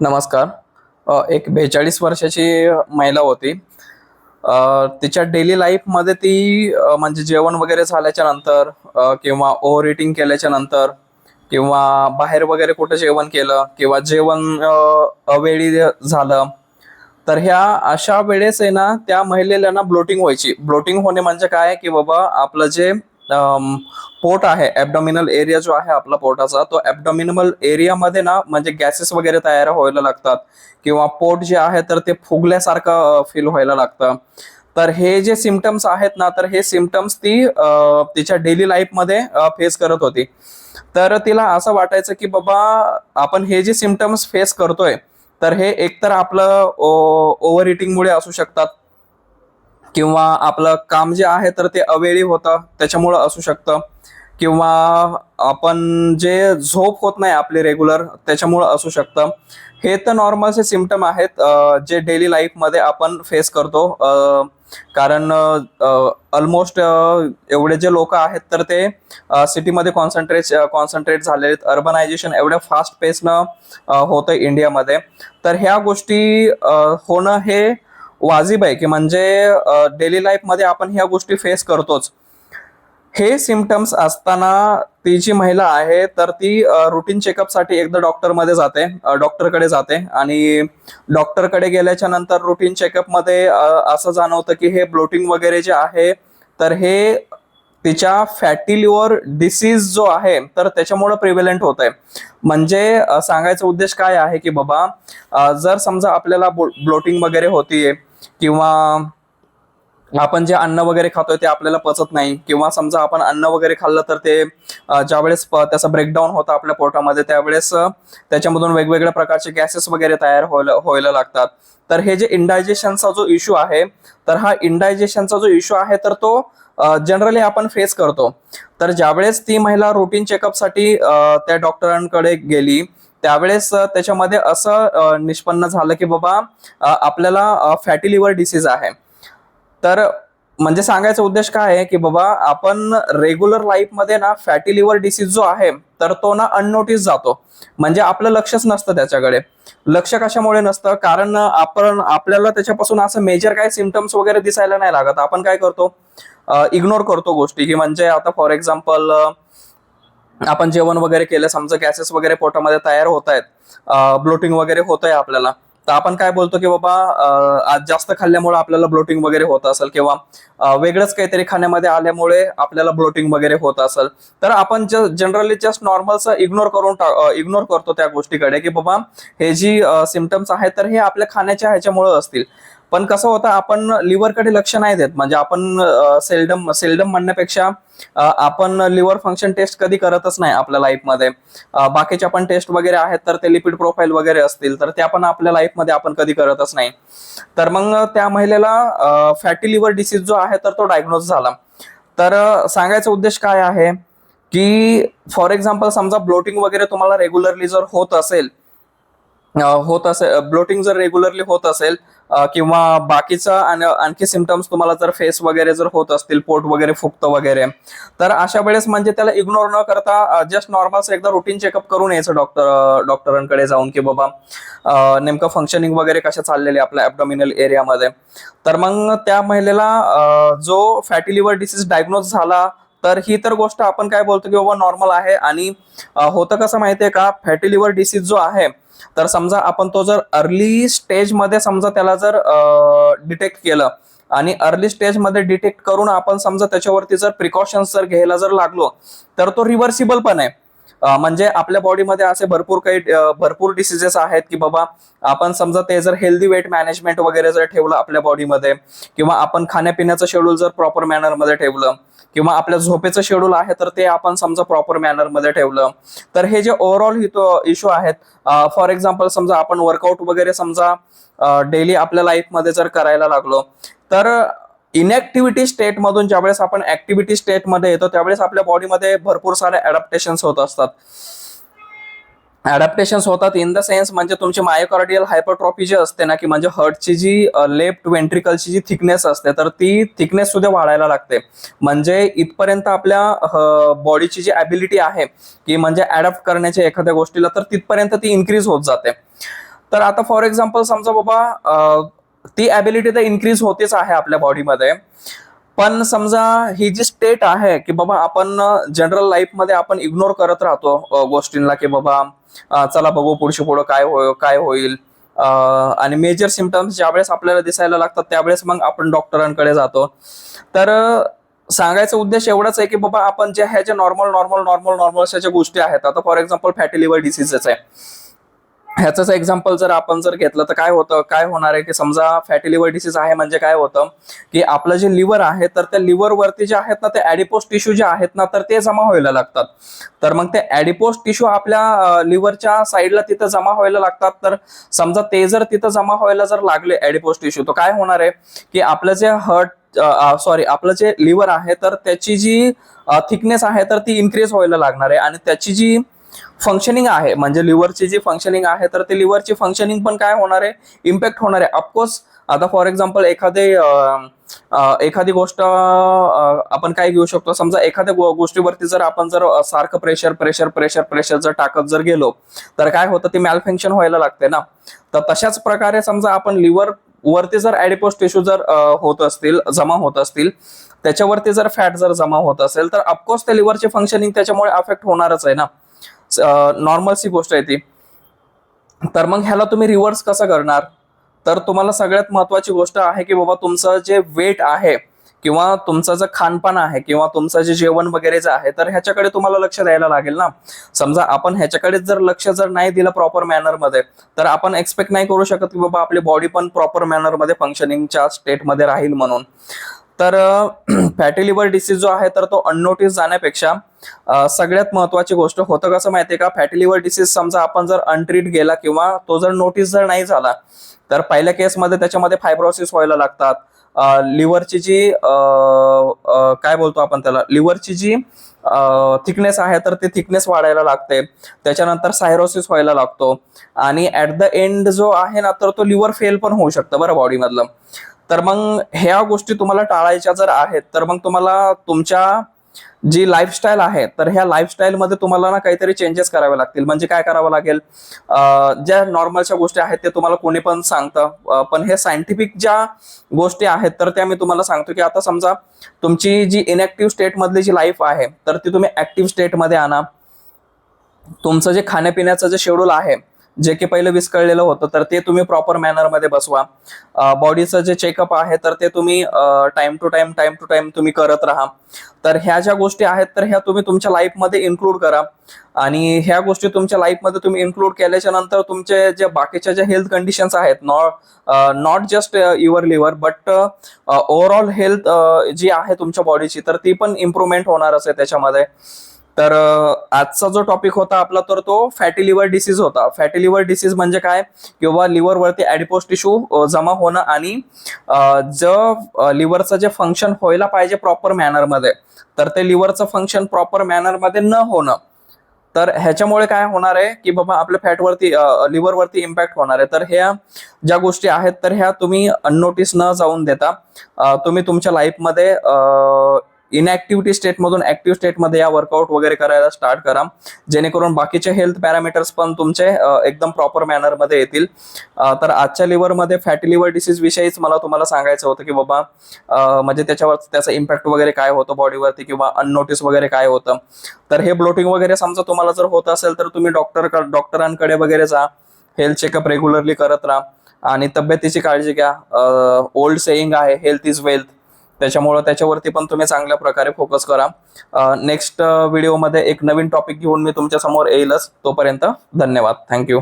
नमस्कार. एक 42 वर्षाची महिला होती. तिच्या डेली लाईफमध्ये ती म्हणजे जेवण वगैरे झाल्याच्या नंतर किंवा ओव्हर ईटिंग केल्याच्या नंतर किंवा बाहेर वगैरे कुठं जेवण केलं किंवा जेवण अवेळी झालं, तर ह्या अशा वेळेस आहे ना, त्या महिलेला ना ब्लोटिंग व्हायची. ब्लोटिंग होणे म्हणजे काय, की बाबा आपलं जे पोट आहे, ॲब्डॉमिनल एरिया जो आहे आपला पोटाचा, तो ॲब्डॉमिनल एरियामध्ये ना म्हणजे गॅसेस वगैरे तयार व्हायला लागतात किंवा पोट जे आहे तर ते फुगल्यासारखं फील व्हायला लागतं. तर हे जे सिम्पटम्स आहेत ना, तर हे सिम्पटम्स ती तिच्या डेली लाईफमध्ये फेस करत होती. तर तिला असं वाटायचं की बाबा आपण हे जे सिम्पटम्स फेस करतोय, तर हे एकतर आपलं ओव्हर इटिंगमुळे असू शकतात किंवा आपलं काम जे आहे तर ते अवेळी होतं त्याच्यामुळं असू शकतं किंवा आपण जे झोप होत नाही आपली रेग्युलर त्याच्यामुळं असू शकतं. हे तर नॉर्मलचे सिम्पटम आहेत जे डेली लाईफमध्ये आपण फेस करतो. कारण ऑलमोस्ट एवढे जे लोक आहेत तर ते सिटीमध्ये कॉन्सन्ट्रेट झालेले आहेत. अर्बनायझेशन एवढ्या फास्ट पेसनं होतं इंडियामध्ये. तर ह्या गोष्टी होणं हे वाजिब आहे, की म्हणजे डेली लाईफमध्ये आपण ह्या गोष्टी फेस करतोच. हे सिम्पटम्स असताना ती जी महिला आहे तर ती रुटीन चेकअपसाठी एकदा डॉक्टरकडे जाते आणि डॉक्टरकडे गेल्याच्या नंतर रुटीन चेकअपमध्ये असं जाणवतं की हे ब्लोटिंग वगैरे जे आहे तर हे तिच्या फॅटी लिव्हर डिसीज जो आहे तर त्याच्यामुळे प्रिव्हेलंट होत आहे. म्हणजे सांगायचा उद्देश काय आहे की बाबा जर समजा आपल्याला ब्लोटिंग वगैरे होतीये किंवा आपण जे अन्न वगैरे खातोय ते आपल्याला पचत नाही किंवा समजा आपण अन्न वगैरे खाल्लं तर ते ज्यावेळेस त्याचा ब्रेकडाऊन होतं आपल्या पोटामध्ये त्यावेळेस त्याच्यामधून वेगवेगळ्या प्रकारचे गॅसेस वगैरे तयार व्हायला लागतात. तर हे जे इंडायजेशनचा जो इश्यू आहे तर हा इंडायजेशनचा जो इश्यू आहे तर तो जनरली आपण फेस करतो. तर ज्यावेळेस ती महिला रुटीन चेकअपसाठी त्या डॉक्टरांकडे गेली त्यावेळेस त्याच्यामध्ये असं निष्पन्न झालं की बाबा आपल्याला फॅटी लिव्हर डिसीज आहे. तर म्हणजे सांगायचा उद्देश काय आहे की बाबा आपण रेग्युलर लाईफमध्ये ना फॅटी लिव्हर डिसीज जो आहे तर तो ना अननोटीस जातो. म्हणजे आपलं लक्षच नसतं त्याच्याकडे. लक्ष कशामुळे नसतं, कारण आपल्याला त्याच्यापासून असं मेजर काय सिम्पटम्स वगैरे दिसायला नाही लागत. आपण काय करतो, इग्नोर करतो गोष्टी. की म्हणजे आता फॉर एक्झाम्पल आपण जेवण वगैरे केलं, समजा गॅसेस वगैरे पोटामध्ये तयार होत आहेत, ब्लोटिंग वगैरे होत आहे आपल्याला, तर आपण काय बोलतो की बाबा आज जास्त खाल्ल्यामुळे आपल्याला ब्लोटिंग वगैरे होत असेल किंवा वेगळंच काहीतरी खाण्यामध्ये आल्यामुळे आपल्याला ब्लोटिंग वगैरे होत असेल, तर आपण जनरली जस्ट नॉर्मलचं इग्नोर करतो त्या गोष्टीकडे की बाबा हे जी सिम्पटम्स आहेत तर हे आपल्या खाण्याच्या ह्याच्यामुळे असतील. पण कसं होतं, आपण लिव्हरकडे लक्ष नाही देत. म्हणजे आपण सेल्डम म्हणण्यापेक्षा आपण लिव्हर फंक्शन टेस्ट कधी करतच नाही आपल्या लाईफमध्ये. बाकीच्या पण टेस्ट वगैरे आहेत तर ते लिपिड प्रोफाईल वगैरे असतील तर त्या पण आपल्या लाईफमध्ये आपण कधी करतच नाही. तर मग त्या महिलेला फॅटी लिव्हर डिसीज जो आहे तर तो डायग्नोज झाला. तर सांगायचा उद्देश काय आहे की फॉर एक्झाम्पल समजा ब्लोटिंग वगैरे तुम्हाला रेग्युलरली जर ब्लोटिंग जर रेग्युलरली होत असेल किंवा बाकीचा आणखी सिम्पटम्स तुम्हाला जर फेस वगैरे जर होत असतील, पोट वगैरे फुगतं वगैरे, तर अशा वेळेस म्हणजे त्याला इग्नोर न करता जस्ट नॉर्मल एकदा रुटीन चेकअप करून यायचं डॉक्टरांकडे जाऊन की बाबा नेमकं फंक्शनिंग वगैरे कशा चाललेले आपल्या ॲब्डॉमिनल एरियामध्ये. तर मग त्या महिलेला जो फॅटी लिव्हर डिसीज डायग्नोज झाला तर ही तर गोष्ट आपण काय बोलतो की बाबा नॉर्मल आहे. आणि होतं कसं माहितीये का, फॅटी लिव्हर डिसीज जो आहे तर समजा आपण तो जर अर्ली स्टेजमध्ये समजा त्याला जर डिटेक्ट केलं आणि अर्ली स्टेजमध्ये डिटेक्ट करून आपण समजा त्याच्यावरती जर प्रिकॉशन्स जर घ्यायला जर लागलो तर तो रिव्हर्सिबल पण आहे. म्हणजे आपल्या बॉडीमध्ये असे भरपूर डिसीजेस आहेत की बाबा आपण समजा ते जर हेल्दी वेट मॅनेजमेंट वगैरे जर ठेवलं आपल्या बॉडीमध्ये किंवा आपण खाण्यापिण्याचं शेड्यूल जर प्रॉपर मॅनरमध्ये ठेवलं किंवा आपल्या झोपेचं शेड्यूल आहे तर ते आपण समजा प्रॉपर मॅनरमध्ये ठेवलं, तर हे जे ओव्हरऑल इश्यू आहेत, फॉर एक्झाम्पल समजा आपण वर्कआउट वगैरे समजा डेली आपल्या लाईफमध्ये जर करायला लागलो तर इनॅक्टिव्हिटी स्टेटमधून ज्यावेळेस आपण ऍक्टिव्हिटी स्टेटमध्ये येतो त्यावेळेस आपल्या बॉडीमध्ये भरपूर सारे ऍडॅप्टेशन्स होत असतात. ऍडॅप्टेशन्स होतात इन द सेन्स म्हणजे तुमची मायोकार्डियल हायपरट्रॉफी जी असते ना, की म्हणजे हार्टची जी लेफ्ट वेंट्रिकलची जी थिकनेस असते तर ती थिकनेस सुद्धा वाढायला लागते. म्हणजे इथपर्यंत आपल्या बॉडीची जी ॲबिलिटी आहे की म्हणजे ऍडॅप्ट करण्याच्या एखाद्या गोष्टीला तर तिथपर्यंत ती इन्क्रीज होत जाते. तर आता फॉर एक्झाम्पल समजा बाबा ती ॲबिलिटी तर इन्क्रीज होतेच आहे आपल्या बॉडीमध्ये, पण समजा ही जी स्टेट आहे की बाबा आपण जनरल लाईफमध्ये आपण इग्नोर करत राहतो गोष्टींना, की बाबा चला बघू पुढचे पुढं काय होईल, आणि मेजर सिम्पटम्स ज्यावेळेस आपल्याला दिसायला लागतात त्यावेळेस मग आपण डॉक्टरांकडे जातो. तर सांगायचा उद्देश एवढाच आहे की बाबा आपण ह्या ज्या नॉर्मल ज्या गोष्टी आहेत, आता for example fatty liver diseases आहे, ह्याच एक्झाम्पल जर आपण घेतलं तर काय होणार आहे की समजा फॅटी लिव्हर डिसीज आहे म्हणजे काय होतं की आपलं जे लिव्हर आहे तर त्या लिव्हर वरती जे आहेत ना ते ॲडिपोस टिश्यू जे आहेत ना तर ते जमा व्हायला लागतात. तर मग ते ॲडिपोस टिश्यू आपल्या लिव्हरच्या साईडला तिथं जमा व्हायला लागतात. तर समजा ते जर तिथं जमा व्हायला जर लागले ॲडिपोस टिश्यू, तर काय होणार आहे की आपलं जे आपलं जे लिव्हर आहे तर त्याची जी थिकनेस आहे तर ती इन्क्रीज व्हायला लागणार आहे, आणि त्याची जी फंक्शनिंग आहे म्हणजे लिव्हरची जी फंक्शनिंग आहे तर ते लिव्हरची फंक्शनिंग पण काय होणार आहे, इम्पॅक्ट होणार आहे. ऑफकोर्स आता फॉर एक्झाम्पल एखादी गोष्ट आपण काय घेऊ शकतो, समजा एखाद्या गोष्टीवरती जर आपण सारखं प्रेशर जर टाकत जर गेलो तर काय होतं, ते मॅलफंक्शन व्हायला लागते ना. तर तशाच प्रकारे समजा आपण लिव्हर वरती जर ॲडिपोस टिश्यू जर जमा होत असतील, त्याच्यावरती जर फॅट जर जमा होत असेल तर ऑफकोर्स त्या लिव्हरची फंक्शनिंग त्याच्यामुळे अफेक्ट होणारच आहे ना. नॉर्मलची गोष्ट आहे ती. तर मग ह्याला तुम्ही रिव्हर्स कसं करणार, तर तुम्हाला सगळ्यात महत्वाची गोष्ट आहे की बाबा तुमचं जे वेट आहे किंवा तुमचं जे खानपान आहे किंवा तुमचं जे जेवण वगैरे जे आहे तर ह्याच्याकडे तुम्हाला लक्ष द्यायला लागेल ना. समजा आपण ह्याच्याकडे जर लक्ष नाही दिलं प्रॉपर मॅनरमध्ये, तर आपण एक्सपेक्ट नाही करू शकत की बाबा आपली बॉडी पण प्रॉपर मॅनरमध्ये फंक्शनिंगच्या स्टेटमध्ये राहील म्हणून. तर फॅटी लिव्हर डिसीज जो आहे तर तो अननोटीस जाण्यापेक्षा सगळ्यात महत्वाची गोष्ट होतं कसं माहितीये का, फॅटी लिव्हर डिसीज समजा आपण जर अनट्रीट गेला किंवा तो जर नोटीस जर नाही झाला तर पहिल्या केसमध्ये त्याच्यामध्ये फायब्रोसिस व्हायला लागतात. लिव्हरची जी काय बोलतो आपण त्याला, लिव्हरची जी थिकनेस आहे तर ती थिकनेस वाढायला लागते. त्याच्यानंतर सायरोसिस व्हायला लागतो, आणि ऍट द एंड जो आहे ना तर तो लिव्हर फेल पण होऊ शकतं बरं बॉडीमधलं. तर मग ह्या गोष्टी तुम्हाला टाळायच्या जर आहेत तर मग तुम्हाला तुमच्या जी लाईफस्टाईल आहे तर ह्या लाईफस्टाईलमध्ये तुम्हाला ना काहीतरी चेंजेस करावे लागतील. म्हणजे काय करावं लागेल, ज्या नॉर्मलच्या गोष्टी आहेत ते तुम्हाला कोणी पण सांगतं, पण हे सायंटिफिक ज्या गोष्टी आहेत तर त्या मी तुम्हाला सांगतो की आता समजा तुमची जी इनॅक्टिव्ह स्टेट मधली जी लाईफ आहे तर ती तुम्ही ऍक्टिव्ह स्टेटमध्ये आणा. तुमचं जे खाण्यापिण्याचं जे शेड्यूल आहे जे की पहिलं विस्कळलेलं होतं तर ते तुम्ही प्रॉपर मॅनरमध्ये बसवा. बॉडीचं जे चेकअप आहे तर ते तुम्ही टाइम टू टाइम तुम्ही करत राहा. तर ह्या ज्या गोष्टी आहेत तर ह्या तुम्ही तुमच्या लाईफमध्ये इन्क्लूड करा, आणि ह्या गोष्टी तुमच्या लाईफमध्ये तुम्ही इन्क्लूड केल्याच्या नंतर तुमचे जे बाकीच्या ज्या हेल्थ कंडिशन्स आहेत, not just your liver but overall health जी आहे तुमच्या बॉडीची तर ती पण इम्प्रूव्हमेंट होणारच आहे त्याच्यामध्ये. तर आजचा जो टॉपिक होता आपला तर तो फॅटी लिव्हर डिसीज होता. फॅटी लिव्हर डिसीज म्हणजे काय, किंवा लिव्हरवरती ॲडिपोस टिश्यू जमा होणं आणि जो लिव्हरचं जे फंक्शन व्हायला पाहिजे प्रॉपर मॅनरमध्ये तर ते लिव्हरचं फंक्शन प्रॉपर मॅनरमध्ये न होणं. तर ह्याच्यामुळे काय होणार आहे की बाबा आपल्या फॅटवरती लिव्हरवरती इम्पॅक्ट होणार आहे. तर ह्या ज्या गोष्टी आहेत तर ह्या तुम्ही अननोटीस न जाऊन देता तुम्ही तुमच्या लाईफमध्ये इनॅक्टिव्हिटी स्टेटमधून ऍक्टिव्ह स्टेटमध्ये या वर्कआउट वगैरे करायला स्टार्ट करा, जेणेकरून बाकीचे हेल्थ पॅरामीटर्स पण तुमचे एकदम प्रॉपर मॅनरमध्ये येतील. तर आजच्या लिव्हरमध्ये फॅटी लिव्हर डिसीज विषयीच मला तुम्हाला सांगायचं होतं की बाबा म्हणजे त्याच्यावर त्याचा इम्पॅक्ट वगैरे काय होतं बॉडीवरती किंवा अननोटीस वगैरे काय होतं. तर हे ब्लोटिंग वगैरे समजा तुम्हाला जर होत असेल तर तुम्ही डॉक्टरांकडे वगैरे जा, हेल्थ चेकअप रेग्युलरली करत राहा आणि तब्येतीची काळजी घ्या. ओल्ड सेईंग आहे हेल्थ इज वेल्थ, त्याच्यामुळे त्याच्यावरती पण तुम्ही चांगल्या प्रकारे फोकस करा. नेक्स्ट व्हिडिओमध्ये एक नवीन टॉपिक घेऊन मी तुमच्या समोर येईलच. तोपर्यंत धन्यवाद. थँक्यू.